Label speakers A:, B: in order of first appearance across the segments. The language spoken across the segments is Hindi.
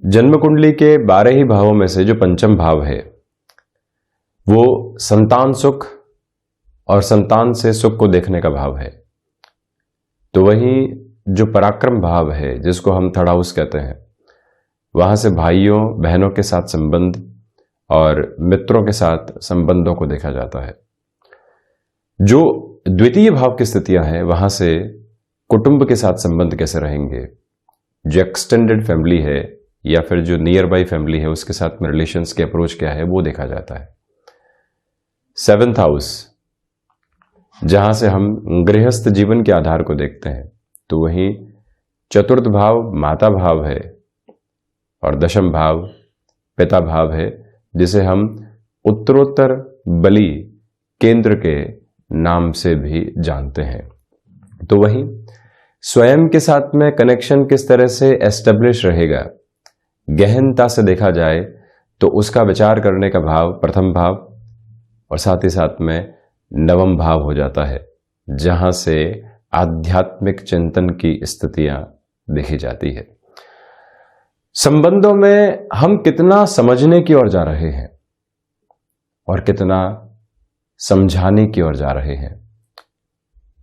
A: जन्म कुंडली के 12 ही भावों में से जो पंचम भाव है वो संतान सुख और संतान से सुख को देखने का भाव है। तो वहीं जो पराक्रम भाव है जिसको हम थर्ड हाउस कहते हैं, वहां से भाइयों बहनों के साथ संबंध और मित्रों के साथ संबंधों को देखा जाता है। जो द्वितीय भाव की स्थितियां हैं वहां से कुटुंब के साथ संबंध कैसे रहेंगे, जो एक्सटेंडेड फैमिली है या फिर जो नियर बाई फैमिली है उसके साथ में रिलेशंस की अप्रोच क्या है वो देखा जाता है। 7th हाउस जहां से हम गृहस्थ जीवन के आधार को देखते हैं, तो वहीं चतुर्थ भाव माता भाव है और दशम भाव पिता भाव है, जिसे हम उत्तरोत्तर बलि केंद्र के नाम से भी जानते हैं। तो वहीं स्वयं के साथ में कनेक्शन किस तरह से एस्टेब्लिश रहेगा, गहनता से देखा जाए तो उसका विचार करने का भाव प्रथम भाव और साथ ही साथ में नवम भाव हो जाता है, जहां से आध्यात्मिक चिंतन की स्थितियां देखी जाती है। संबंधों में हम कितना समझने की ओर जा रहे हैं और कितना समझाने की ओर जा रहे हैं,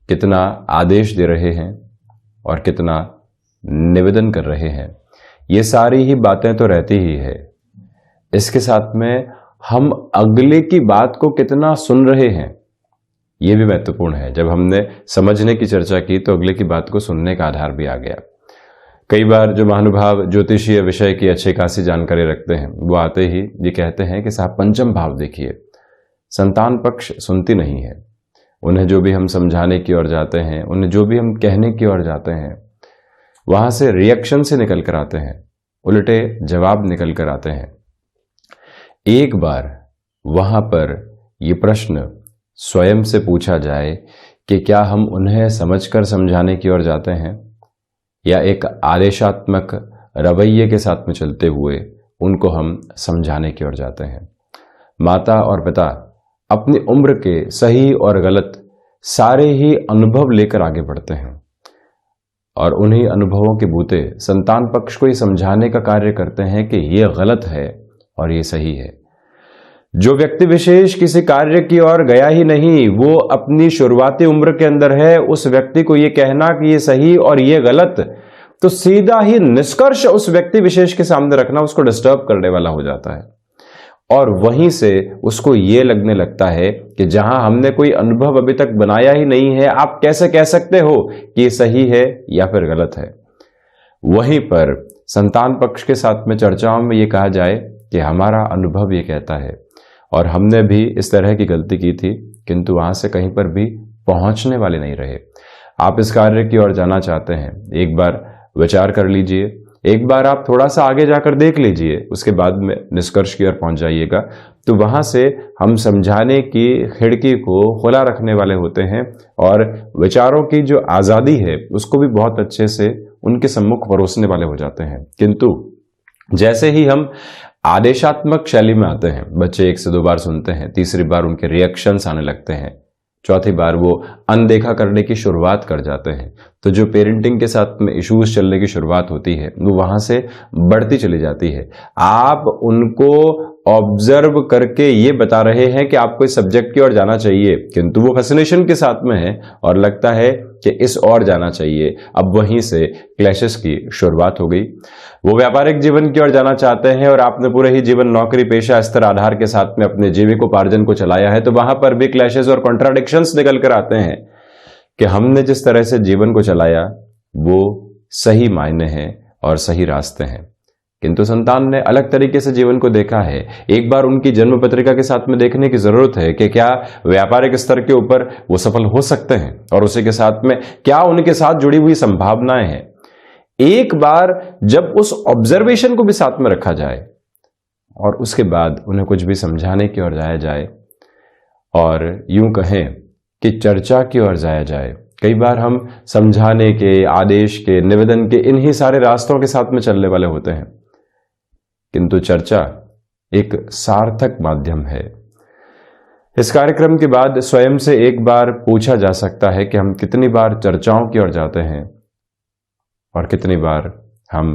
A: कितना आदेश दे रहे हैं और कितना निवेदन कर रहे हैं, ये सारी ही बातें तो रहती ही है। इसके साथ में हम अगले की बात को कितना सुन रहे हैं ये भी महत्वपूर्ण है। जब हमने समझने की चर्चा की तो अगले की बात को सुनने का आधार भी आ गया। कई बार जो महानुभाव ज्योतिषीय विषय की अच्छी खासी जानकारी रखते हैं वो आते ही ये कहते हैं कि साहब पंचम भाव देखिए, संतान पक्ष सुनती नहीं है। उन्हें जो भी हम समझाने की ओर जाते हैं, उन्हें जो भी हम कहने की ओर जाते हैं, वहां से रिएक्शन से निकल कर आते हैं, उल्टे जवाब निकल कर आते हैं। एक बार वहां पर यह प्रश्न स्वयं से पूछा जाए कि क्या हम उन्हें समझकर समझाने की ओर जाते हैं या एक आदेशात्मक रवैये के साथ में चलते हुए उनको हम समझाने की ओर जाते हैं। माता और पिता अपनी उम्र के सही और गलत सारे ही अनुभव लेकर आगे बढ़ते हैं और उन्हीं अनुभवों के बूते संतान पक्ष को ये समझाने का कार्य करते हैं कि ये गलत है और ये सही है। जो व्यक्ति विशेष किसी कार्य की ओर गया ही नहीं, वो अपनी शुरुआती उम्र के अंदर है, उस व्यक्ति को ये कहना कि ये सही और ये गलत, तो सीधा ही निष्कर्ष उस व्यक्ति विशेष के सामने रखना उसको डिस्टर्ब करने वाला हो जाता है। और वहीं से उसको ये लगने लगता है कि जहां हमने कोई अनुभव अभी तक बनाया ही नहीं है, आप कैसे कह सकते हो कि ये सही है या फिर गलत है। वहीं पर संतान पक्ष के साथ में चर्चाओं में ये कहा जाए कि हमारा अनुभव ये कहता है और हमने भी इस तरह की गलती की थी, किंतु वहां से कहीं पर भी पहुंचने वाले नहीं रहे। आप इस कार्य की ओर जाना चाहते हैं, एक बार विचार कर लीजिए, एक बार आप थोड़ा सा आगे जाकर देख लीजिए, उसके बाद में निष्कर्ष की ओर पहुंच जाइएगा। तो वहां से हम समझाने की खिड़की को खुला रखने वाले होते हैं और विचारों की जो आजादी है उसको भी बहुत अच्छे से उनके सम्मुख परोसने वाले हो जाते हैं। किंतु जैसे ही हम आदेशात्मक शैली में आते हैं, बच्चे 1 से 2 बार सुनते हैं, तीसरी बार उनके रिएक्शंस आने लगते हैं, चौथी बार वो अनदेखा करने की शुरुआत कर जाते हैं, तो जो पेरेंटिंग के साथ में इश्यूज चलने की शुरुआत होती है वो वहां से बढ़ती चली जाती है। आप उनको ऑब्जर्व करके ये बता रहे हैं कि आपको इस सब्जेक्ट की ओर जाना चाहिए, किंतु वो फैसिनेशन के साथ में है और लगता है कि इस ओर जाना चाहिए। अब वहीं से क्लैशेस की शुरुआत हो गई। वो व्यापारिक जीवन की ओर जाना चाहते हैं और आपने पूरे ही जीवन नौकरी पेशा स्तर आधार के साथ में अपने जीविकोपार्जन को चलाया है, तो वहां पर भी क्लैशेस और कॉन्ट्राडिक्शंस निकल कर आते हैं कि हमने जिस तरह से जीवन को चलाया वो सही मायने हैं और सही रास्ते हैं, किंतु संतान ने अलग तरीके से जीवन को देखा है। एक बार उनकी जन्म पत्रिका के साथ में देखने की जरूरत है कि क्या व्यापारिक स्तर के ऊपर वो सफल हो सकते हैं और उसी के साथ में क्या उनके साथ जुड़ी हुई संभावनाएं हैं। एक बार जब उस ऑब्जर्वेशन को भी साथ में रखा जाए और उसके बाद उन्हें कुछ भी समझाने की ओर जाया जाए और यूं कहें कि चर्चा की ओर जाया जाए। कई बार हम समझाने के, आदेश के, निवेदन के इन्हीं सारे रास्तों के साथ में चलने वाले होते हैं, किंतु चर्चा एक सार्थक माध्यम है। इस कार्यक्रम के बाद स्वयं से एक बार पूछा जा सकता है कि हम कितनी बार चर्चाओं की ओर जाते हैं और कितनी बार हम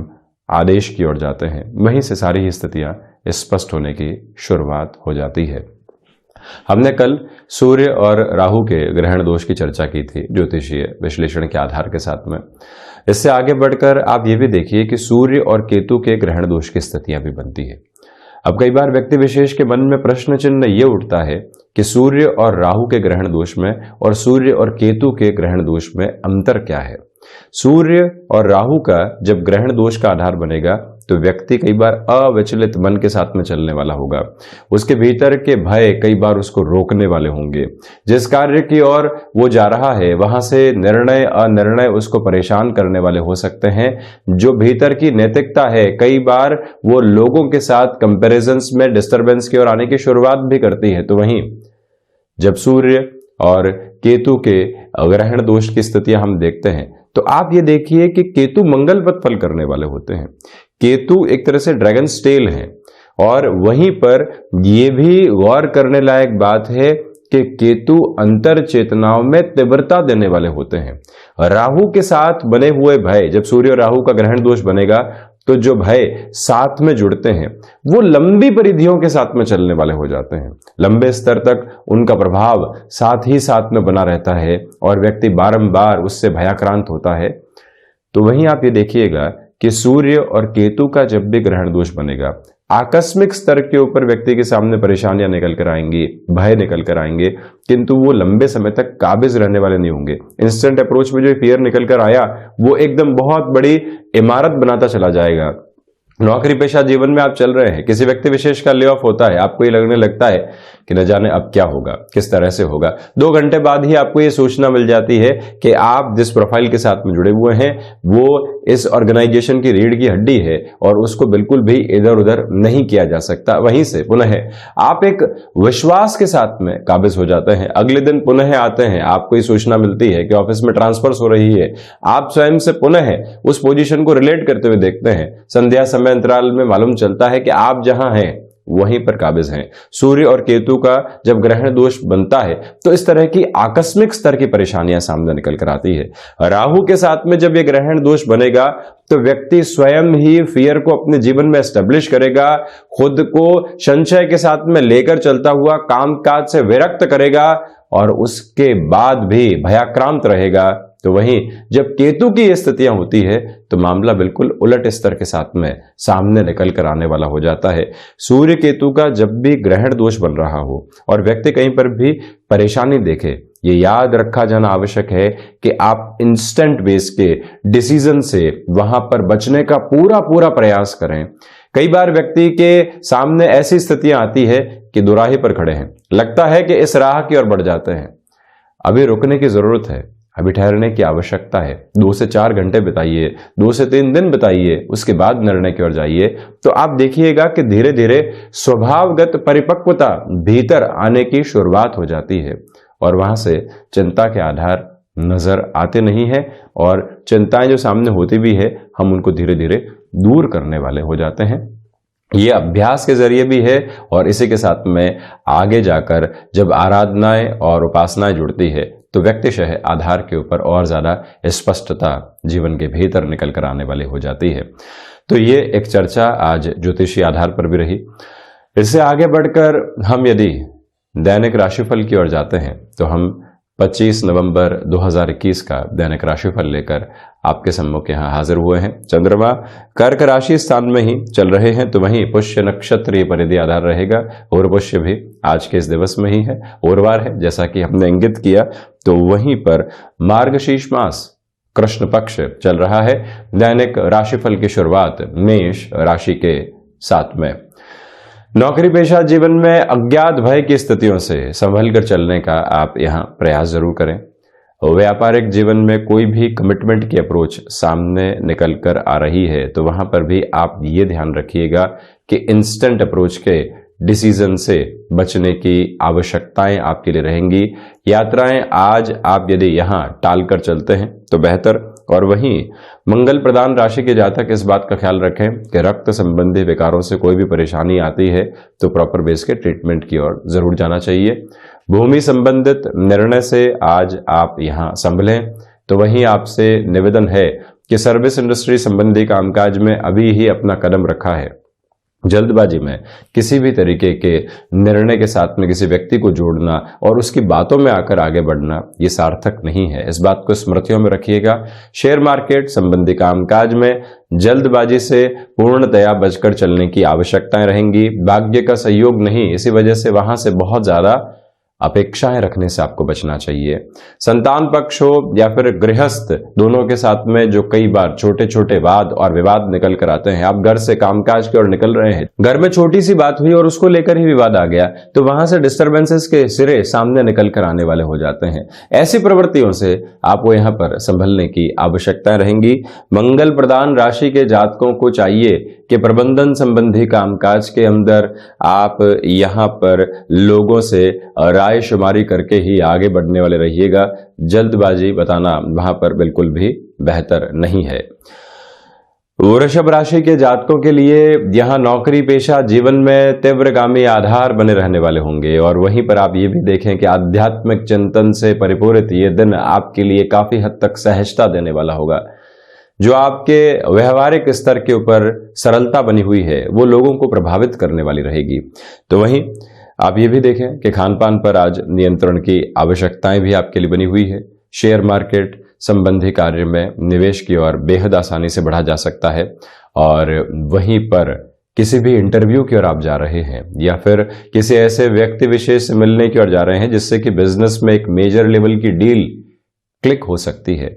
A: आदेश की ओर जाते हैं, वहीं से सारी ही स्थितियां स्पष्ट होने की शुरुआत हो जाती है। हमने कल सूर्य और राहु के ग्रहण दोष की चर्चा की थी ज्योतिषीय विश्लेषण के आधार के साथ में। इससे आगे बढ़कर आप ये भी देखिए कि सूर्य और केतु के ग्रहण दोष की स्थितियां भी बनती है। अब कई बार व्यक्ति विशेष के मन में प्रश्न चिन्ह ये उठता है कि सूर्य और राहु के ग्रहण दोष में और सूर्य और केतु के ग्रहण दोष में अंतर क्या है। सूर्य और राहु का जब ग्रहण दोष का आधार बनेगा तो व्यक्ति कई बार अविचलित मन के साथ में चलने वाला होगा। उसके भीतर के भय कई बार उसको रोकने वाले होंगे। जिस कार्य की ओर वो जा रहा है वहां से निर्णय अनिर्णय उसको परेशान करने वाले हो सकते हैं। जो भीतर की नैतिकता है कई बार वो लोगों के साथ कंपैरिजंस में डिस्टर्बेंस की ओर आने की शुरुआत भी करती है। तो वहीं जब सूर्य और केतु के ग्रहण दोष की स्थितियां हम देखते हैं तो आप ये देखिए कि केतु मंगलवत फल करने वाले होते हैं। केतु एक तरह से ड्रैगन टेल है। और वहीं पर यह भी गौर करने लायक बात है कि केतु अंतर चेतनाओं में तीव्रता देने वाले होते हैं। राहु के साथ बने हुए भय, जब सूर्य और राहु का ग्रहण दोष बनेगा तो जो भय साथ में जुड़ते हैं वो लंबी परिधियों के साथ में चलने वाले हो जाते हैं। लंबे स्तर तक उनका प्रभाव साथ ही साथ में बना रहता है और व्यक्ति बारंबार उससे भयाक्रांत होता है। तो वहीं आप ये देखिएगा कि सूर्य और केतु का जब भी ग्रहण दोष बनेगा आकस्मिक स्तर के ऊपर व्यक्ति के सामने परेशानियां निकल कर आएंगी, भय निकल कर आएंगे, किंतु वो लंबे समय तक काबिज रहने वाले नहीं होंगे। इंस्टेंट अप्रोच में जो फियर निकल कर आया वो एकदम बहुत बड़ी इमारत बनाता चला जाएगा। नौकरी पेशा जीवन में आप चल रहे हैं, किसी व्यक्ति विशेष का ले ऑफ होता है, आपको ये लगने लगता है कि न जाने अब क्या होगा, किस तरह से होगा। 2 घंटे बाद ही आपको ये सूचना मिल जाती है कि आप जिस प्रोफाइल के साथ में जुड़े हुए हैं वो इस ऑर्गेनाइजेशन की रीढ़ की हड्डी है और उसको बिल्कुल भी इधर उधर नहीं किया जा सकता। वहीं से पुनः आप एक विश्वास के साथ में काबिज हो जाते हैं। अगले दिन पुनः आते हैं, आपको ये सूचना मिलती है कि ऑफिस में ट्रांसफर्स हो रही है। आप स्वयं से पुनः उस पोजीशन को रिलेट करते हुए देखते हैं। संध्या समय अंतराल में मालूम चलता है कि आप जहां हैं वहीं पर काबिज हैं। सूर्य और केतु का जब ग्रहण दोष बनता है तो इस तरह की आकस्मिक स्तर की परेशानियां सामने निकल कर आती है। राहु के साथ में जब यह ग्रहण दोष बनेगा तो व्यक्ति स्वयं ही फियर को अपने जीवन में एस्टेब्लिश करेगा, खुद को संशय के साथ में लेकर चलता हुआ कामकाज से विरक्त करेगा और उसके बाद भी भयाक्रांत रहेगा। तो वहीं जब केतु की ये स्थितियां होती है तो मामला बिल्कुल उलट स्तर के साथ में सामने निकल कर आने वाला हो जाता है। सूर्य केतु का जब भी ग्रहण दोष बन रहा हो और व्यक्ति कहीं पर भी परेशानी देखे, ये याद रखा जाना आवश्यक है कि आप इंस्टेंट बेस के डिसीजन से वहां पर बचने का पूरा प्रयास करें। कई बार व्यक्ति के सामने ऐसी स्थितियां आती है कि दोराहे पर खड़े हैं, लगता है कि इस राह की ओर बढ़ जाते हैं। अभी रुकने की जरूरत है, अभी ठहरने की आवश्यकता है। 2 से 4 घंटे बिताइए, 2 से 3 दिन बिताइए, उसके बाद निर्णय की ओर जाइए। तो आप देखिएगा कि धीरे धीरे स्वभावगत परिपक्वता भीतर आने की शुरुआत हो जाती है और वहां से चिंता के आधार नजर आते नहीं है और चिंताएं जो सामने होती भी है हम उनको धीरे धीरे दूर करने वाले हो जाते हैं। ये अभ्यास के जरिए भी है और इसी के साथ में आगे जाकर जब आराधनाएं और उपासनाएं जुड़ती है तो व्यक्तिशः आधार के ऊपर और ज्यादा स्पष्टता जीवन के भीतर निकल कर आने वाली हो जाती है। तो ये एक चर्चा आज ज्योतिषीय आधार पर भी रही। इससे आगे बढ़कर हम यदि दैनिक राशिफल की ओर जाते हैं तो हम 25 नवंबर 2021 का दैनिक राशिफल लेकर आपके सम्मुख यहाँ हाजिर हुए हैं। चंद्रमा कर्क राशि स्थान में ही चल रहे हैं तो वहीं पुष्य नक्षत्र परिधि आधार रहेगा और पुष्य भी आज के इस दिवस में ही है, औरवार है जैसा कि हमने इंगित किया। तो वहीं पर मार्गशीर्ष मास कृष्ण पक्ष चल रहा है। दैनिक राशिफल की शुरुआत मेष राशि के साथ में। नौकरी पेशा जीवन में अज्ञात भय की स्थितियों से संभल कर चलने का आप यहाँ प्रयास जरूर करें। व्यापारिक जीवन में कोई भी कमिटमेंट की अप्रोच सामने निकल कर आ रही है तो वहां पर भी आप ये ध्यान रखिएगा कि इंस्टेंट अप्रोच के डिसीजन से बचने की आवश्यकताएं आपके लिए रहेंगी। यात्राएं आज आप यदि यहाँ टाल कर चलते हैं तो बेहतर। और वहीं मंगल प्रदान राशि के जातक इस बात का ख्याल रखें कि रक्त संबंधी विकारों से कोई भी परेशानी आती है तो प्रॉपर बेस के ट्रीटमेंट की ओर जरूर जाना चाहिए। भूमि संबंधित निर्णय से आज आप यहाँ संभलें। तो वहीं आपसे निवेदन है कि सर्विस इंडस्ट्री संबंधी कामकाज में अभी ही अपना कदम रखा है। जल्दबाजी में किसी भी तरीके के निर्णय के साथ में किसी व्यक्ति को जोड़ना और उसकी बातों में आकर आगे बढ़ना ये सार्थक नहीं है। इस बात को स्मृतियों में रखिएगा। शेयर मार्केट संबंधी कामकाज में जल्दबाजी से पूर्णतया बचकर चलने की आवश्यकताएं रहेंगी। भाग्य का सहयोग नहीं, इसी वजह से वहां से बहुत ज्यादा अपेक्षाएं रखने से आपको बचना चाहिए। संतान पक्ष हो या फिर गृहस्थ, दोनों के साथ में जो कई बार छोटे छोटे वाद और विवाद निकल कर आते हैं। आप घर से कामकाज की ओर निकल रहे हैं, घर में छोटी सी बात हुई और उसको लेकर ही विवाद आ गया, तो वहां से डिस्टर्बेंसेस के सिरे सामने निकल कर आने वाले हो जाते हैं। ऐसी प्रवृत्तियों से आपको यहाँ पर संभलने की आवश्यकता रहेंगी। मंगल प्रधान राशि के जातकों को चाहिए कि प्रबंधन संबंधी कामकाज के अंदर आप यहाँ पर लोगों से राय शुमारी करके ही आगे बढ़ने वाले रहिएगा। जल्दबाजी बताना वहां पर बिल्कुल भी बेहतर नहीं है। वृषभ राशि के जातकों के लिए यहां नौकरी पेशा जीवन में तीव्रगामी आधार बने रहने वाले होंगे। और वहीं पर आप ये भी देखें कि आध्यात्मिक चिंतन से परिपूरित ये दिन आपके लिए काफी हद तक सहजता देने वाला होगा। जो आपके व्यवहारिक स्तर के ऊपर सरलता बनी हुई है वो लोगों को प्रभावित करने वाली रहेगी। तो वहीं आप ये भी देखें कि खान पान पर आज नियंत्रण की आवश्यकताएं भी आपके लिए बनी हुई है। शेयर मार्केट संबंधी कार्य में निवेश की ओर बेहद आसानी से बढ़ा जा सकता है। और वहीं पर किसी भी इंटरव्यू की ओर आप जा रहे हैं या फिर किसी ऐसे व्यक्ति विशेष से मिलने की ओर जा रहे हैं जिससे कि बिजनेस में एक मेजर लेवल की डील क्लिक हो सकती है।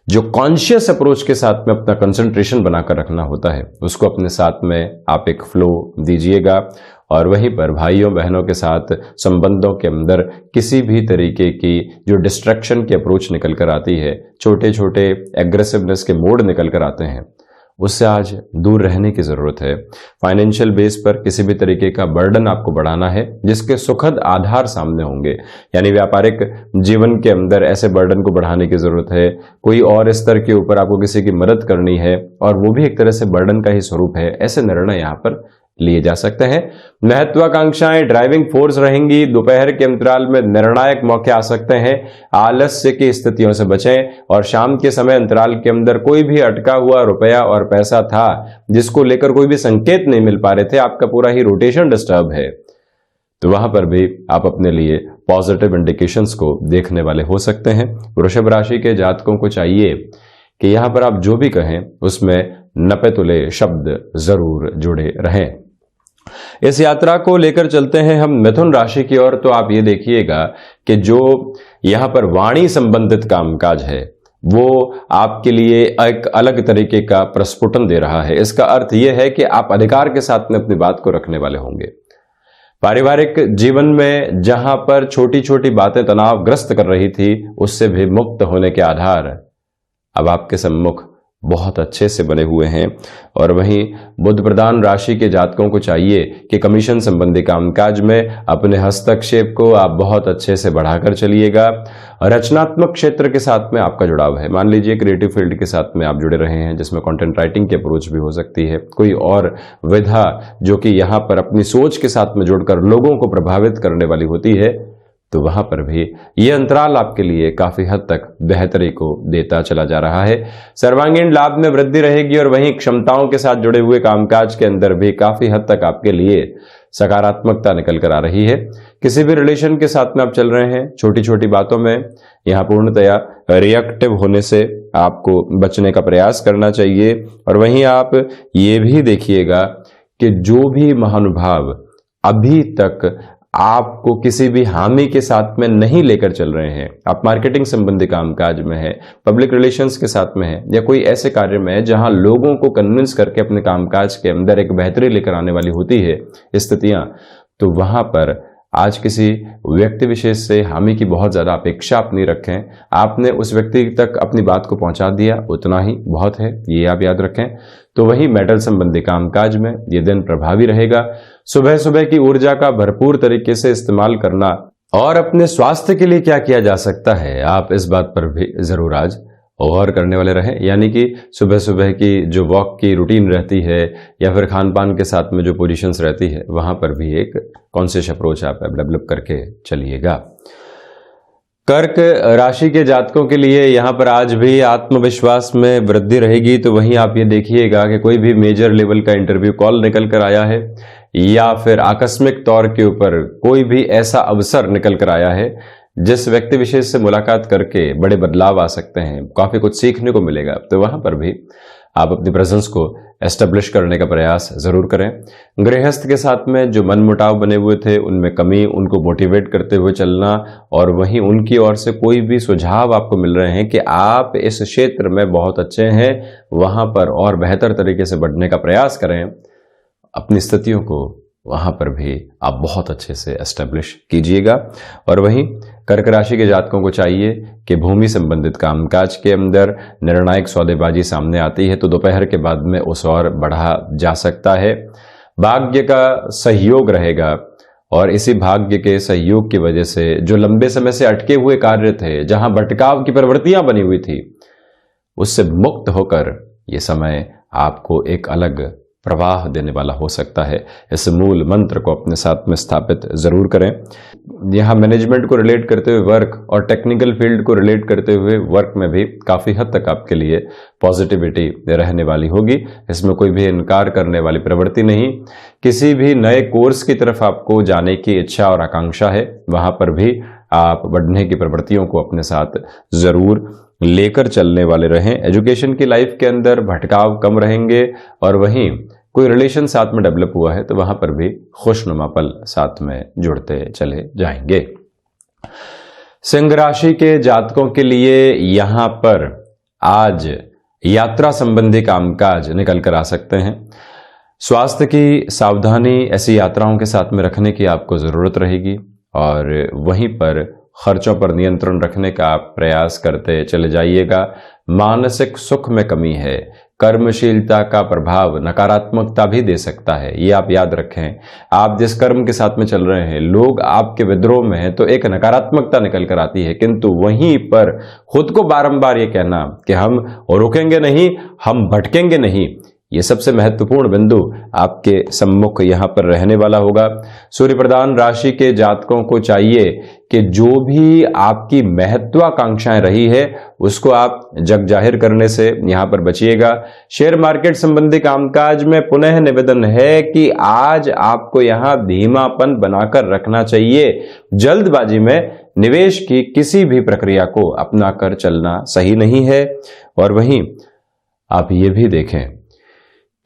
A: जो कॉन्शियस अप्रोच के साथ में अपना कंसंट्रेशन बनाकर रखना होता है उसको अपने साथ में आप एक फ्लो दीजिएगा। और वहीं पर भाइयों बहनों के साथ संबंधों के अंदर किसी भी तरीके की जो डिस्ट्रैक्शन की अप्रोच निकल कर आती है, छोटे छोटे एग्रेसिवनेस के मोड निकल कर आते हैं, उससे आज दूर रहने की जरूरत है। फाइनेंशियल बेस पर किसी भी तरीके का बर्डन आपको बढ़ाना है जिसके सुखद आधार सामने होंगे। यानी व्यापारिक जीवन के अंदर ऐसे बर्डन को बढ़ाने की जरूरत है। कोई और स्तर के ऊपर आपको किसी की मदद करनी है और वो भी एक तरह से बर्डन का ही स्वरूप है। ऐसे निर्णय यहाँ पर लिए जा सकते हैं। महत्वाकांक्षाएं ड्राइविंग फोर्स रहेंगी। दोपहर के अंतराल में निर्णायक मौके आ सकते हैं। आलस्य की स्थितियों से बचें। और शाम के समय अंतराल के अंदर कोई भी अटका हुआ रुपया और पैसा था जिसको लेकर कोई भी संकेत नहीं मिल पा रहे थे, आपका पूरा ही रोटेशन डिस्टर्ब है, तो वहां पर भी आप अपने लिए पॉजिटिव इंडिकेशंस को देखने वाले हो सकते हैं। वृषभ राशि के जातकों को चाहिए कि यहां पर आप जो भी कहें उसमें नपे तुले शब्द जरूर जुड़े रहें। इस यात्रा को लेकर चलते हैं हम मिथुन राशि की ओर। तो आप ये देखिएगा कि जो यहां पर वाणी संबंधित कामकाज है वो आपके लिए एक अलग तरीके का प्रस्फुटन दे रहा है। इसका अर्थ यह है कि आप अधिकार के साथ में अपनी बात को रखने वाले होंगे। पारिवारिक जीवन में जहां पर छोटी छोटी बातें तनावग्रस्त कर रही थी उससे भी मुक्त होने के आधार अब आपके सम्मुख बहुत अच्छे से बने हुए हैं। और वहीं बुध प्रधान राशि के जातकों को चाहिए कि कमीशन संबंधी कामकाज में अपने हस्तक्षेप को आप बहुत अच्छे से बढ़ाकर चलिएगा। रचनात्मक क्षेत्र के साथ में आपका जुड़ाव है। मान लीजिए क्रिएटिव फील्ड के साथ में आप जुड़े रहे हैं जिसमें कंटेंट राइटिंग की अप्रोच भी हो सकती है। कोई और विधा जो कि यहाँ पर अपनी सोच के साथ में जुड़कर लोगों को प्रभावित करने वाली होती है, तो वहां पर भी यह अंतराल आपके लिए काफी हद तक बेहतरी को देता चला जा रहा है। सर्वांगीण लाभ में वृद्धि रहेगी और वहीं क्षमताओं के साथ जुड़े हुए कामकाज के अंदर भी काफी हद तक आपके लिए सकारात्मकता निकल कर आ रही है। किसी भी रिलेशन के साथ में आप चल रहे हैं, छोटी छोटी बातों में यहाँ पूर्णतया रिएक्टिव होने से आपको बचने का प्रयास करना चाहिए। और वहीं आप ये भी देखिएगा कि जो भी महानुभाव अभी तक आपको किसी भी हामी के साथ में नहीं लेकर चल रहे हैं, आप मार्केटिंग संबंधी कामकाज में है, पब्लिक रिलेशंस के साथ में है, या कोई ऐसे कार्य में है जहां लोगों को कन्विंस करके अपने कामकाज के अंदर एक बेहतरी लेकर आने वाली होती है स्थितियां, तो वहां पर आज किसी व्यक्ति विशेष से हामी की बहुत ज्यादा अपेक्षा आप नहीं रखें। आपने उस व्यक्ति तक अपनी बात को पहुंचा दिया, उतना ही बहुत है, ये आप याद रखें। तो वही मेटल संबंधी कामकाज में ये दिन प्रभावी रहेगा। सुबह सुबह की ऊर्जा का भरपूर तरीके से इस्तेमाल करना और अपने स्वास्थ्य के लिए क्या किया जा सकता है, आप इस बात पर भी जरूर आज गौर करने वाले रहें। यानी कि सुबह सुबह की जो वॉक की रूटीन रहती है या फिर खान पान के साथ में जो पोजीशंस रहती है, वहां पर भी एक कॉन्शियस अप्रोच आप डेवलप करके चलिएगा। कर्क राशि के जातकों के लिए यहाँ पर आज भी आत्मविश्वास में वृद्धि रहेगी। तो वहीं आप ये देखिएगा कि कोई भी मेजर लेवल का इंटरव्यू कॉल निकल कर आया है या फिर आकस्मिक तौर के ऊपर कोई भी ऐसा अवसर निकल कर आया है जिस व्यक्ति विशेष से मुलाकात करके बड़े बदलाव आ सकते हैं, काफी कुछ सीखने को मिलेगा। तो वहां पर भी आप अपनी प्रेजेंस को एस्टेब्लिश करने का प्रयास जरूर करें। गृहस्थ के साथ में जो मनमुटाव बने हुए थे उनमें कमी, उनको मोटिवेट करते हुए चलना, और वहीं उनकी ओर से कोई भी सुझाव आपको मिल रहे हैं कि आप इस क्षेत्र में बहुत अच्छे हैं, वहां पर और बेहतर तरीके से बढ़ने का प्रयास करें। अपनी स्थितियों को वहां पर भी आप बहुत अच्छे से एस्टेब्लिश कीजिएगा। और वहीं कर्क राशि के जातकों को चाहिए कि भूमि संबंधित कामकाज के अंदर निर्णायक सौदेबाजी सामने आती है तो दोपहर के बाद में उस और बढ़ा जा सकता है। भाग्य का सहयोग रहेगा और इसी भाग्य के सहयोग की वजह से जो लंबे समय से अटके हुए कार्य थे, जहां भटकाव की प्रवृत्तियां बनी हुई थी, उससे मुक्त होकर ये समय आपको एक अलग प्रवाह देने वाला हो सकता है। इस मूल मंत्र को अपने साथ में स्थापित जरूर करें। यहाँ मैनेजमेंट को रिलेट करते हुए वर्क और टेक्निकल फील्ड को रिलेट करते हुए वर्क में भी काफी हद तक आपके लिए पॉजिटिविटी रहने वाली होगी। इसमें कोई भी इनकार करने वाली प्रवृत्ति नहीं। किसी भी नए कोर्स की तरफ आपको जाने की इच्छा और आकांक्षा है, वहां पर भी आप बढ़ने की प्रवृत्तियों को अपने साथ जरूर लेकर चलने वाले रहें। एजुकेशन की लाइफ के अंदर भटकाव कम रहेंगे और वहीं कोई रिलेशन साथ में डेवलप हुआ है तो वहां पर भी खुशनुमा पल साथ में जुड़ते चले जाएंगे। सिंह राशि के जातकों के लिए यहां पर आज यात्रा संबंधी कामकाज निकल कर आ सकते हैं। स्वास्थ्य की सावधानी ऐसी यात्राओं के साथ में रखने की आपको जरूरत रहेगी और वहीं पर खर्चों पर नियंत्रण रखने का आप प्रयास करते चले जाइएगा। मानसिक सुख में कमी है। कर्मशीलता का प्रभाव नकारात्मकता भी दे सकता है, ये आप याद रखें। आप जिस कर्म के साथ में चल रहे हैं, लोग आपके विद्रोह में हैं तो एक नकारात्मकता निकल कर आती है, किंतु वहीं पर खुद को बारंबार ये कहना कि हम रुकेंगे नहीं, हम भटकेंगे नहीं, ये सबसे महत्वपूर्ण बिंदु आपके सम्मुख यहां पर रहने वाला होगा। सूर्य प्रधान राशि के जातकों को चाहिए कि जो भी आपकी महत्वाकांक्षाएं रही है उसको आप जग जाहिर करने से यहां पर बचिएगा। शेयर मार्केट संबंधी कामकाज में पुनः निवेदन है कि आज आपको यहां धीमापन बनाकर रखना चाहिए। जल्दबाजी में निवेश की किसी भी प्रक्रिया को अपनाकर चलना सही नहीं है। और वहीं आप ये भी देखें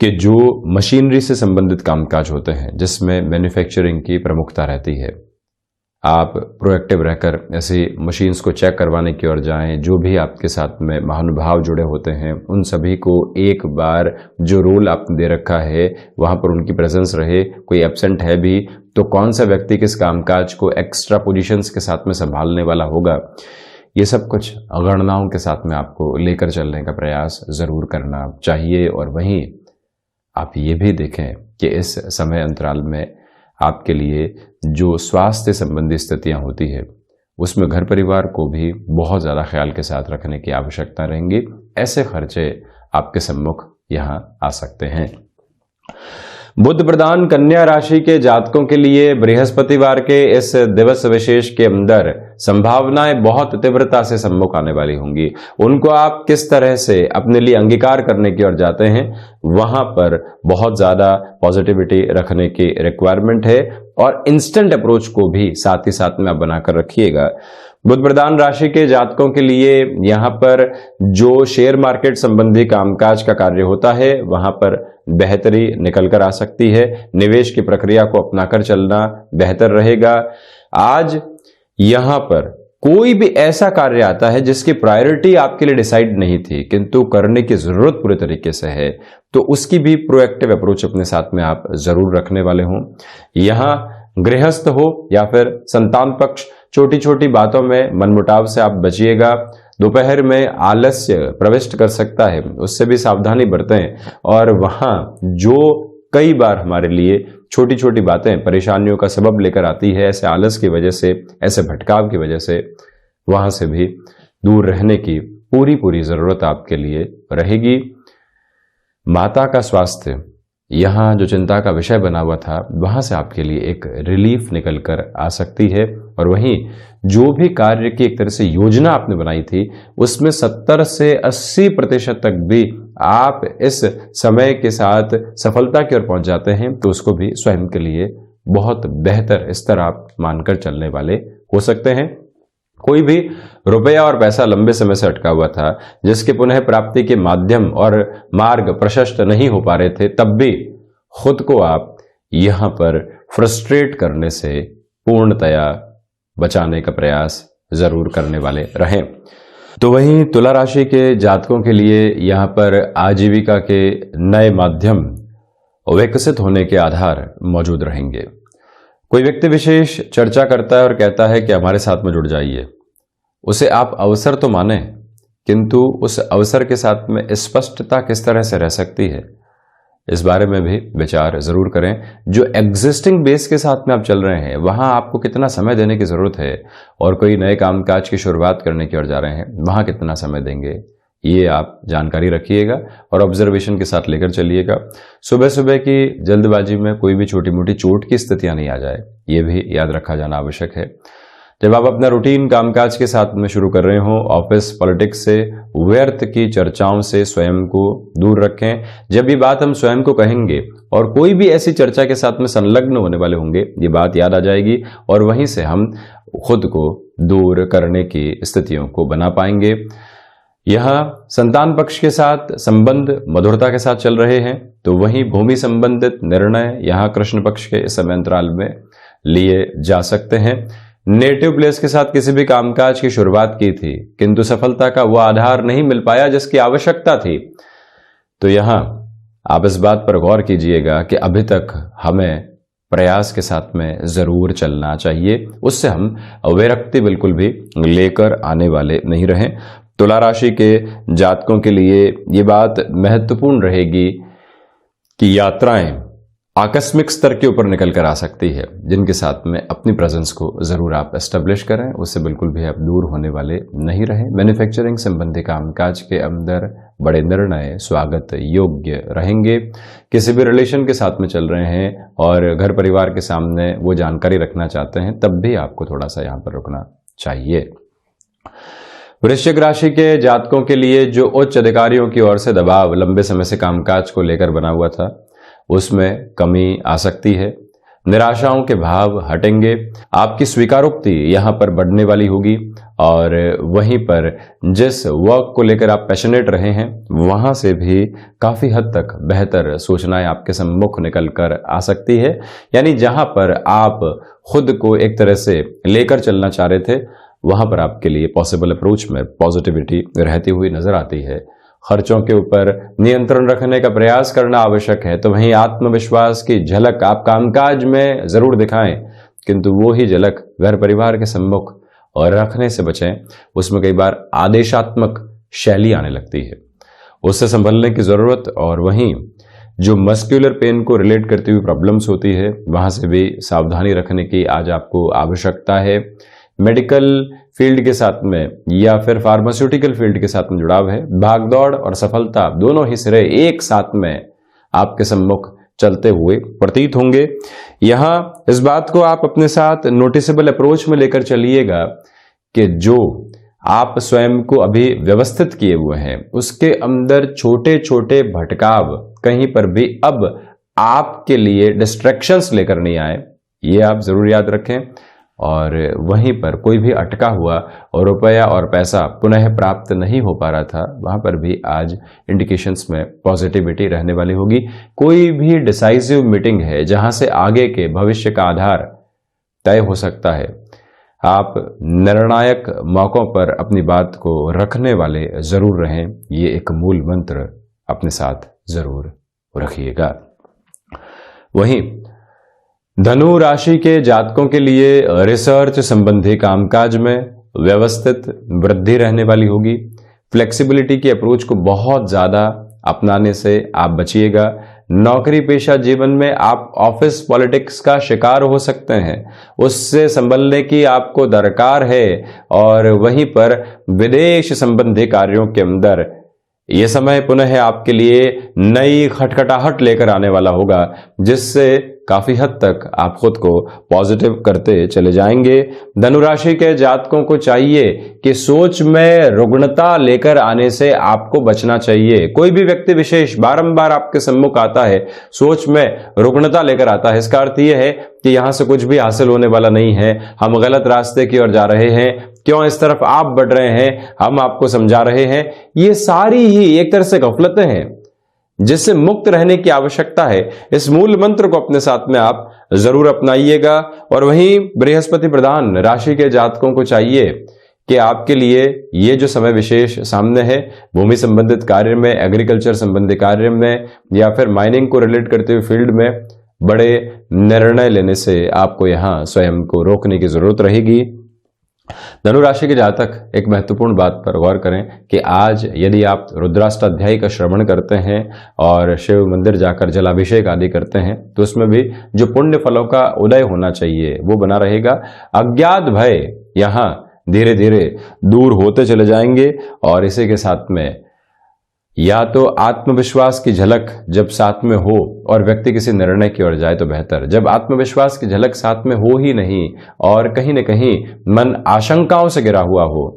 A: कि जो मशीनरी से संबंधित कामकाज होते हैं जिसमें मैन्युफैक्चरिंग की प्रमुखता रहती है, आप प्रोएक्टिव रहकर ऐसी मशीन्स को चेक करवाने की ओर जाएं। जो भी आपके साथ में महानुभाव जुड़े होते हैं उन सभी को एक बार जो रोल आपने दे रखा है वहां पर उनकी प्रेजेंस रहे। कोई एब्सेंट है भी तो कौन सा व्यक्ति किस कामकाज को एक्स्ट्रा पोजीशंस के साथ में संभालने वाला होगा, ये सब कुछ अगणनाओं के साथ में आपको लेकर चलने का प्रयास जरूर करना चाहिए। और वहीं आप ये भी देखें कि इस समय अंतराल में आपके लिए जो स्वास्थ्य संबंधी स्थितियां होती है उसमें घर परिवार को भी बहुत ज़्यादा ख्याल के साथ रखने की आवश्यकता रहेंगी। ऐसे खर्चे आपके सम्मुख यहाँ आ सकते हैं। बुध प्रधान कन्या राशि के जातकों के लिए बृहस्पतिवार के इस दिवस विशेष के अंदर संभावनाएं बहुत तीव्रता से सम्मुख आने वाली होंगी। उनको आप किस तरह से अपने लिए अंगीकार करने की ओर जाते हैं, वहां पर बहुत ज्यादा पॉजिटिविटी रखने की रिक्वायरमेंट है और इंस्टेंट अप्रोच को भी साथ ही साथ में आप बनाकर रखिएगा। बुध प्रधान राशि के जातकों के लिए यहां पर जो शेयर मार्केट संबंधी कामकाज का कार्य होता है वहां पर बेहतरी निकल कर आ सकती है। निवेश की प्रक्रिया को अपनाकर चलना बेहतर रहेगा। आज यहां पर कोई भी ऐसा कार्य आता है जिसकी प्रायोरिटी आपके लिए डिसाइड नहीं थी किंतु करने की जरूरत पूरे तरीके से है, तो उसकी भी प्रोएक्टिव अप्रोच अपने साथ में आप जरूर रखने वाले हों। यहां गृहस्थ हो या फिर संतान पक्ष, छोटी छोटी बातों में मनमुटाव से आप बचिएगा। दोपहर में आलस्य प्रविष्ट कर सकता है, उससे भी सावधानी बरतें। और वहां जो कई बार हमारे लिए छोटी छोटी बातें परेशानियों का सबब लेकर आती है, ऐसे आलस की वजह से, ऐसे भटकाव की वजह से, वहां से भी दूर रहने की पूरी जरूरत आपके लिए रहेगी। माता का स्वास्थ्य यहाँ जो चिंता का विषय बना हुआ था वहां से आपके लिए एक रिलीफ निकल कर आ सकती है। और वहीं जो भी कार्य की एक तरह से योजना आपने बनाई थी उसमें 70 से 80% तक भी आप इस समय के साथ सफलता की ओर पहुंच जाते हैं, तो उसको भी स्वयं के लिए बहुत बेहतर स्तर आप मानकर चलने वाले हो सकते हैं। कोई भी रुपया और पैसा लंबे समय से अटका हुआ था, जिसके पुनः प्राप्ति के माध्यम और मार्ग प्रशस्त नहीं हो पा रहे थे, तब भी खुद को आप यहां पर फ्रस्ट्रेट करने से पूर्णतया बचाने का प्रयास जरूर करने वाले रहें। तो वहीं तुला राशि के जातकों के लिए यहां पर आजीविका के नए माध्यम विकसित होने के आधार मौजूद रहेंगे। कोई व्यक्ति विशेष चर्चा करता है और कहता है कि हमारे साथ में जुड़ जाइए। उसे आप अवसर तो माने, किंतु उस अवसर के साथ में स्पष्टता किस तरह से रह सकती है, इस बारे में भी विचार जरूर करें। जो एग्जिस्टिंग बेस के साथ में आप चल रहे हैं वहां आपको कितना समय देने की जरूरत है, और कोई नए कामकाज की शुरुआत करने की ओर जा रहे हैं वहां कितना समय देंगे, ये आप जानकारी रखिएगा और ऑब्जर्वेशन के साथ लेकर चलिएगा। सुबह सुबह की जल्दबाजी में कोई भी छोटी मोटी चोट की स्थितियां नहीं आ जाए, ये भी याद रखा जाना आवश्यक है। जब आप अपना रूटीन कामकाज के साथ में शुरू कर रहे हो, ऑफिस पॉलिटिक्स से, व्यर्थ की चर्चाओं से स्वयं को दूर रखें। जब ये बात हम स्वयं को कहेंगे और कोई भी ऐसी चर्चा के साथ में संलग्न होने वाले होंगे, ये बात याद आ जाएगी और वहीं से हम खुद को दूर करने की स्थितियों को बना पाएंगे। यहाँ संतान पक्ष के साथ संबंध मधुरता के साथ चल रहे हैं, तो वहीं भूमि संबंधित निर्णय यहाँ कृष्ण पक्ष के इस समय अंतराल में लिए जा सकते हैं। नेटिव प्लेस के साथ किसी भी कामकाज की शुरुआत की थी, किंतु सफलता का वो आधार नहीं मिल पाया जिसकी आवश्यकता थी, तो यहां आप इस बात पर गौर कीजिएगा कि अभी तक हमें प्रयास के साथ में जरूर चलना चाहिए, उससे हम विरक्ति बिल्कुल भी लेकर आने वाले नहीं रहें। तुला राशि के जातकों के लिए ये बात महत्वपूर्ण रहेगी कि यात्राएं आकस्मिक स्तर के ऊपर निकल कर आ सकती है, जिनके साथ में अपनी प्रेजेंस को जरूर आप एस्टेब्लिश करें, उससे बिल्कुल भी आप दूर होने वाले नहीं रहें। मैन्युफैक्चरिंग संबंधी कामकाज के अंदर बड़े निर्णय स्वागत योग्य रहेंगे। किसी भी रिलेशन के साथ में चल रहे हैं और घर परिवार के सामने वो जानकारी रखना चाहते हैं, तब भी आपको थोड़ा सा यहाँ पर रुकना चाहिए। वृश्चिक राशि के जातकों के लिए जो उच्च अधिकारियों की ओर से दबाव लंबे समय से कामकाज को लेकर बना हुआ था, उसमें कमी आ सकती है। निराशाओं के भाव हटेंगे, आपकी स्वीकारोक्ति यहाँ पर बढ़ने वाली होगी और वहीं पर जिस वर्क को लेकर आप पैशनेट रहे हैं वहां से भी काफी हद तक बेहतर सूचनाएं आपके सम्मुख निकल कर आ सकती है। यानी जहां पर आप खुद को एक तरह से लेकर चलना चाह रहे थे, वहां पर आपके लिए पॉसिबल अप्रोच में पॉजिटिविटी रहती हुई नजर आती है। खर्चों के ऊपर नियंत्रण रखने का प्रयास करना आवश्यक है, तो वहीं आत्मविश्वास की झलक आप कामकाज में जरूर दिखाएं, किंतु वो ही झलक घर परिवार के सम्मुख और रखने से बचें। उसमें कई बार आदेशात्मक शैली आने लगती है, उससे संभलने की जरूरत। और वहीं जो मस्कुलर पेन को रिलेट करती हुई प्रॉब्लम्स होती है, वहां से भी सावधानी रखने की आज आपको आवश्यकता है। मेडिकल फील्ड के साथ में या फिर फार्मास्यूटिकल फील्ड के साथ में जुड़ाव है, भागदौड़ और सफलता दोनों ही सिरे एक साथ में आपके सम्मुख चलते हुए प्रतीत होंगे। यहां इस बात को आप अपने साथ नोटिसेबल अप्रोच में लेकर चलिएगा कि जो आप स्वयं को अभी व्यवस्थित किए हुए हैं उसके अंदर छोटे छोटे भटकाव कहीं पर भी अब आपके लिए डिस्ट्रैक्शंस लेकर नहीं आए, ये आप जरूर याद रखें। और वहीं पर कोई भी अटका हुआ और रुपया और पैसा पुनः प्राप्त नहीं हो पा रहा था, वहां पर भी आज इंडिकेशंस में पॉजिटिविटी रहने वाली होगी। कोई भी डिसाइसिव मीटिंग है जहां से आगे के भविष्य का आधार तय हो सकता है, आप निर्णायक मौकों पर अपनी बात को रखने वाले जरूर रहें, ये एक मूल मंत्र अपने साथ जरूर रखिएगा। वहीं धनु राशि के जातकों के लिए रिसर्च संबंधी कामकाज में व्यवस्थित वृद्धि रहने वाली होगी। फ्लेक्सिबिलिटी की अप्रोच को बहुत ज्यादा अपनाने से आप बचिएगा। नौकरी पेशा जीवन में आप ऑफिस पॉलिटिक्स का शिकार हो सकते हैं, उससे संभलने की आपको दरकार है। और वहीं पर विदेश संबंधी कार्यों के अंदर ये समय पुनः आपके लिए नई खटखटाहट लेकर आने वाला होगा, जिससे काफी हद तक आप खुद को पॉजिटिव करते चले जाएंगे। धनु राशि के जातकों को चाहिए कि सोच में रुग्णता लेकर आने से आपको बचना चाहिए। कोई भी व्यक्ति विशेष बारंबार आपके सम्मुख आता है, सोच में रुग्णता लेकर आता है, इसका अर्थ यह है कि यहां से कुछ भी हासिल होने वाला नहीं है, हम गलत रास्ते की ओर जा रहे हैं, क्यों इस तरफ आप बढ़ रहे हैं, हम आपको समझा रहे हैं। ये सारी ही एक तरह से गफलतें हैं जिससे मुक्त रहने की आवश्यकता है। इस मूल मंत्र को अपने साथ में आप जरूर अपनाइएगा। और वहीं बृहस्पति प्रधान राशि के जातकों को चाहिए कि आपके लिए ये जो समय विशेष सामने है, भूमि संबंधित कार्य में, एग्रीकल्चर संबंधी कार्य में या फिर माइनिंग को रिलेट करते हुए फील्ड में बड़े निर्णय लेने से आपको यहां स्वयं को रोकने की जरूरत रहेगी। धनु राशि के जातक एक महत्वपूर्ण बात पर गौर करें कि आज यदि आप रुद्राष्टाध्यायी का श्रवण करते हैं और शिव मंदिर जाकर जलाभिषेक आदि करते हैं तो उसमें भी जो पुण्य फलों का उदय होना चाहिए वो बना रहेगा। अज्ञात भय यहां धीरे धीरे दूर होते चले जाएंगे और इसी के साथ में या तो आत्मविश्वास की झलक जब साथ में हो और व्यक्ति किसी निर्णय की ओर जाए तो बेहतर। जब आत्मविश्वास की झलक साथ में हो ही नहीं और कहीं न कहीं मन आशंकाओं से घिरा हुआ हो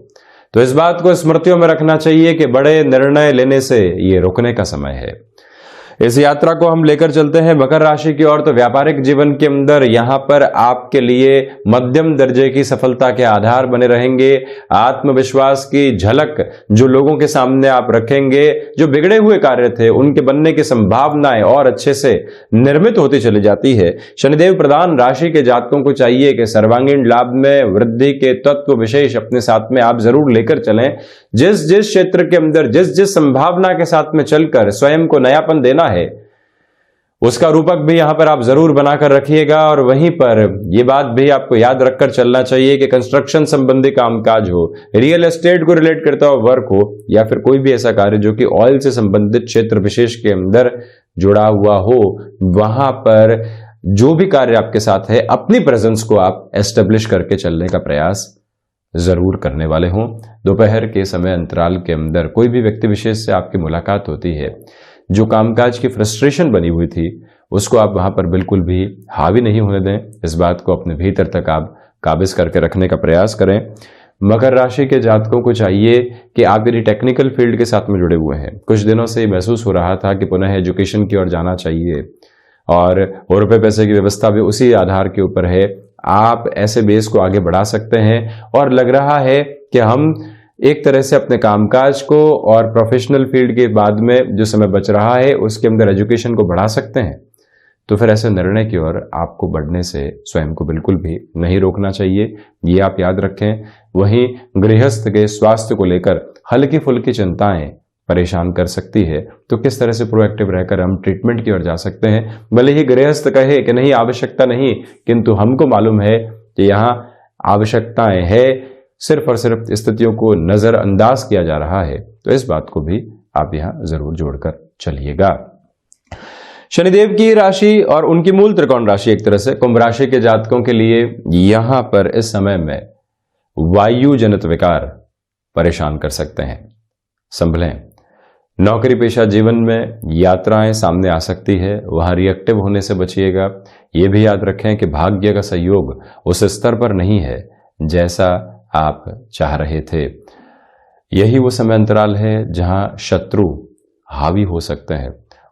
A: तो इस बात को स्मृतियों में रखना चाहिए कि बड़े निर्णय लेने से ये रुकने का समय है। इस यात्रा को हम लेकर चलते हैं मकर राशि की ओर। तो व्यापारिक जीवन के अंदर यहां पर आपके लिए मध्यम दर्जे की सफलता के आधार बने रहेंगे। आत्मविश्वास की झलक जो लोगों के सामने आप रखेंगे, जो बिगड़े हुए कार्य थे उनके बनने की संभावनाएं और अच्छे से निर्मित होती चली जाती है। शनिदेव प्रधान राशि के जातकों को चाहिए कि सर्वांगीण लाभ में वृद्धि के तत्व विशेष अपने साथ में आप जरूर लेकर चलें। जिस जिस क्षेत्र के अंदर जिस जिस संभावना के साथ में चलकर स्वयं को नयापन देना है उसका रूपक भी यहां पर आप जरूर बनाकर रखिएगा। और वहीं पर यह बात भी आपको याद रखकर चलना चाहिए कि कंस्ट्रक्शन संबंधी कामकाज हो, रियल एस्टेट को रिलेट करता हुआ वर्क हो या फिर कोई भी ऐसा कार्य जो कि ऑयल से संबंधित क्षेत्र विशेष के अंदर जुड़ा हुआ हो, वहां पर जो भी कार्य आपके साथ है अपनी प्रेजेंस को आप एस्टेब्लिश करके चलने का प्रयास जरूर करने वाले हों। दोपहर के समय अंतराल के अंदर कोई भी व्यक्ति विशेष से आपकी मुलाकात होती है, जो कामकाज की फ्रस्ट्रेशन बनी हुई थी उसको आप वहां पर बिल्कुल भी हावी नहीं होने दें। इस बात को अपने भीतर तक आप काबिज करके रखने का प्रयास करें। मकर राशि के जातकों को चाहिए कि आप यदि टेक्निकल फील्ड के साथ में जुड़े हुए हैं, कुछ दिनों से महसूस हो रहा था कि पुनः एजुकेशन की ओर जाना चाहिए और रुपए पैसे की व्यवस्था भी उसी आधार के ऊपर है, आप ऐसे बेस को आगे बढ़ा सकते हैं। और लग रहा है कि हम एक तरह से अपने कामकाज को और प्रोफेशनल फील्ड के बाद में जो समय बच रहा है उसके अंदर एजुकेशन को बढ़ा सकते हैं। तो फिर ऐसे निर्णय की ओर आपको बढ़ने से स्वयं को बिल्कुल भी नहीं रोकना चाहिए, ये आप याद रखें। वहीं गृहस्थ के स्वास्थ्य को लेकर हल्की फुल्की चिंताएं परेशान कर सकती है, तो किस तरह से प्रोएक्टिव रहकर हम ट्रीटमेंट की ओर जा सकते हैं। भले ही गृहस्थ कहे कि नहीं आवश्यकता नहीं, किंतु हमको मालूम है कि यहाँ आवश्यकताएं है, सिर्फ और सिर्फ स्थितियों को नजरअंदाज किया जा रहा है। तो इस बात को भी आप यहां जरूर जोड़कर चलिएगा। शनिदेव की राशि और उनकी मूल त्रिकोण राशि एक तरह से कुंभ राशि के जातकों के लिए यहां पर इस समय में वायु जनित विकार परेशान कर सकते हैं, संभलें। नौकरी पेशा जीवन में यात्राएं सामने आ सकती है, वहां रिएक्टिव होने से बचिएगा। यह भी याद रखें कि भाग्य का सहयोग उस स्तर पर नहीं है जैसा आप चाह रहे थे। यही वो समय अंतराल है जहां शत्रु हावी हो सकते हैं,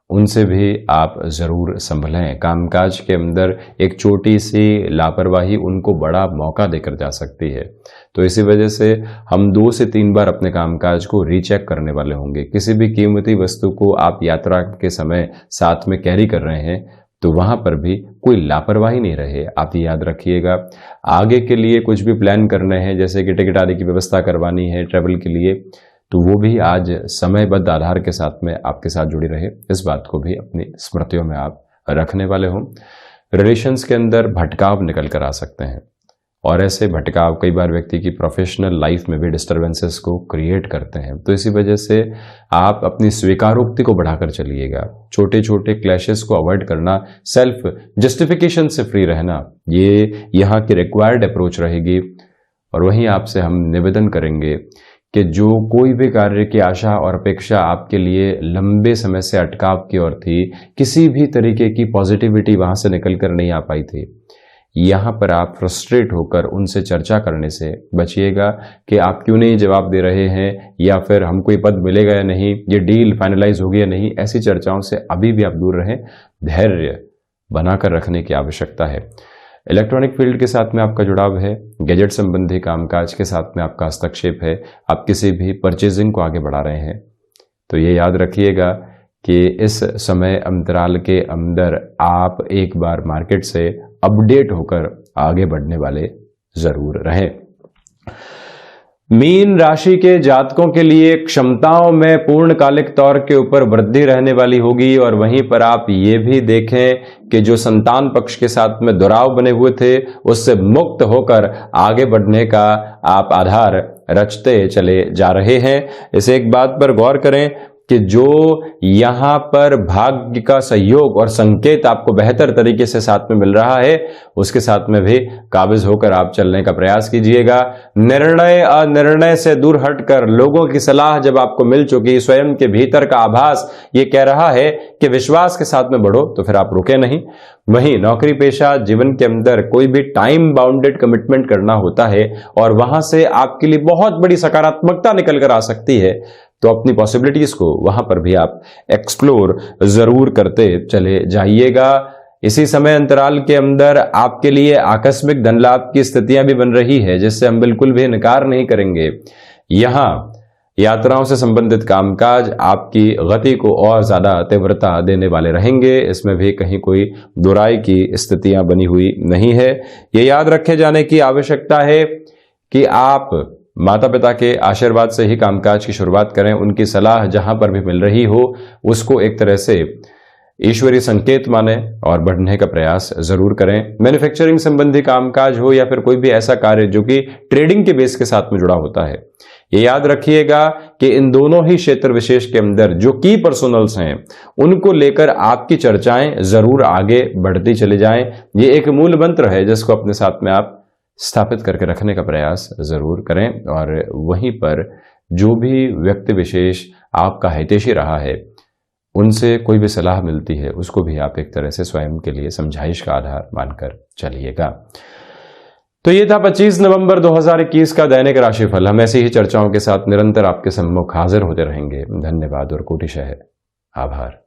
A: उनसे भी आप जरूर संभलें। कामकाज के अंदर एक छोटी सी लापरवाही उनको बड़ा मौका देकर जा सकती है, तो इसी वजह से हम 2 से 3 बार अपने कामकाज को रीचेक करने वाले होंगे। किसी भी कीमती वस्तु को आप यात्रा के समय साथ में कैरी कर रहे हैं तो वहां पर भी कोई लापरवाही नहीं रहे, आप ये याद रखिएगा। आगे के लिए कुछ भी प्लान करने हैं, जैसे कि टिकट आदि की व्यवस्था करवानी है ट्रैवल के लिए, तो वो भी आज समयबद्ध आधार के साथ में आपके साथ जुड़ी रहे। इस बात को भी अपनी स्मृतियों में आप रखने वाले हों। रिलेशंस के अंदर भटकाव निकल कर आ सकते हैं और ऐसे भटकाव कई बार व्यक्ति की प्रोफेशनल लाइफ में भी डिस्टर्बेंसेस को क्रिएट करते हैं, तो इसी वजह से आप अपनी स्वीकारोक्ति को बढ़ाकर चलिएगा। छोटे छोटे क्लैशेस को अवॉइड करना, सेल्फ जस्टिफिकेशन से फ्री रहना, ये यहाँ की रिक्वायर्ड अप्रोच रहेगी। और वहीं आपसे हम निवेदन करेंगे कि जो कोई भी कार्य की आशा और अपेक्षा आपके लिए लंबे समय से अटकाव की ओर थी, किसी भी तरीके की पॉजिटिविटी वहां से निकल कर नहीं आ पाई थी, यहां पर आप फ्रस्ट्रेट होकर उनसे चर्चा करने से बचिएगा कि आप क्यों नहीं जवाब दे रहे हैं, या फिर हमको ये पद मिलेगा या नहीं, ये डील फाइनलाइज होगी या नहीं। ऐसी चर्चाओं से अभी भी आप दूर रहें, धैर्य बनाकर रखने की आवश्यकता है। इलेक्ट्रॉनिक फील्ड के साथ में आपका जुड़ाव है, गैजेट संबंधी कामकाज के साथ में आपका हस्तक्षेप है, आप किसी भी परचेजिंग को आगे बढ़ा रहे हैं, तो ये याद रखिएगा कि इस समय अंतराल के अंदर आप एक बार मार्केट से अपडेट होकर आगे बढ़ने वाले जरूर रहें। मीन राशि के जातकों के लिए क्षमताओं में पूर्णकालिक तौर के ऊपर वृद्धि रहने वाली होगी, और वहीं पर आप ये भी देखें कि जो संतान पक्ष के साथ में दुराव बने हुए थे उससे मुक्त होकर आगे बढ़ने का आप आधार रचते चले जा रहे हैं। इस एक बात पर गौर करें कि जो यहां पर भाग्य का सहयोग और संकेत आपको बेहतर तरीके से साथ में मिल रहा है, उसके साथ में भी काबिज होकर आप चलने का प्रयास कीजिएगा। निर्णय अनिर्णय से दूर हटकर लोगों की सलाह जब आपको मिल चुकी, स्वयं के भीतर का आभास ये कह रहा है कि विश्वास के साथ में बढ़ो, तो फिर आप रुके नहीं। वहीं नौकरी पेशा जीवन के अंदर कोई भी टाइम बाउंडेड कमिटमेंट करना होता है और वहां से आपके लिए बहुत बड़ी सकारात्मकता निकल कर आ सकती है, तो अपनी पॉसिबिलिटीज को वहां पर भी आप एक्सप्लोर जरूर करते चले जाइएगा। इसी समय अंतराल के अंदर आपके लिए आकस्मिक धन लाभ की स्थितियां भी बन रही है, जिससे हम बिल्कुल भी इनकार नहीं करेंगे। यहां यात्राओं से संबंधित कामकाज आपकी गति को और ज्यादा तीव्रता देने वाले रहेंगे, इसमें भी कहीं कोई दुराई की स्थितियां बनी हुई नहीं है। ये याद रखे जाने की आवश्यकता है कि आप माता पिता के आशीर्वाद से ही कामकाज की शुरुआत करें। उनकी सलाह जहां पर भी मिल रही हो उसको एक तरह से ईश्वरीय संकेत माने और बढ़ने का प्रयास जरूर करें। मैन्युफैक्चरिंग संबंधी कामकाज हो या फिर कोई भी ऐसा कार्य जो कि ट्रेडिंग के बेस के साथ में जुड़ा होता है, ये याद रखिएगा कि इन दोनों ही क्षेत्र विशेष के अंदर जो की पर्सनल्स हैं उनको लेकर आपकी चर्चाएं जरूर आगे बढ़ती चली जाएं। ये एक मूल मंत्र है जिसको अपने साथ में आप स्थापित करके रखने का प्रयास जरूर करें। और वहीं पर जो भी व्यक्ति विशेष आपका हितैषी रहा है, उनसे कोई भी सलाह मिलती है उसको भी आप एक तरह से स्वयं के लिए समझाइश का आधार मानकर चलिएगा। तो ये था 25 नवंबर 2021 का दैनिक राशिफल। हम ऐसी ही चर्चाओं के साथ निरंतर आपके सम्मुख हाजिर होते रहेंगे। धन्यवाद और कोटिशः आभार।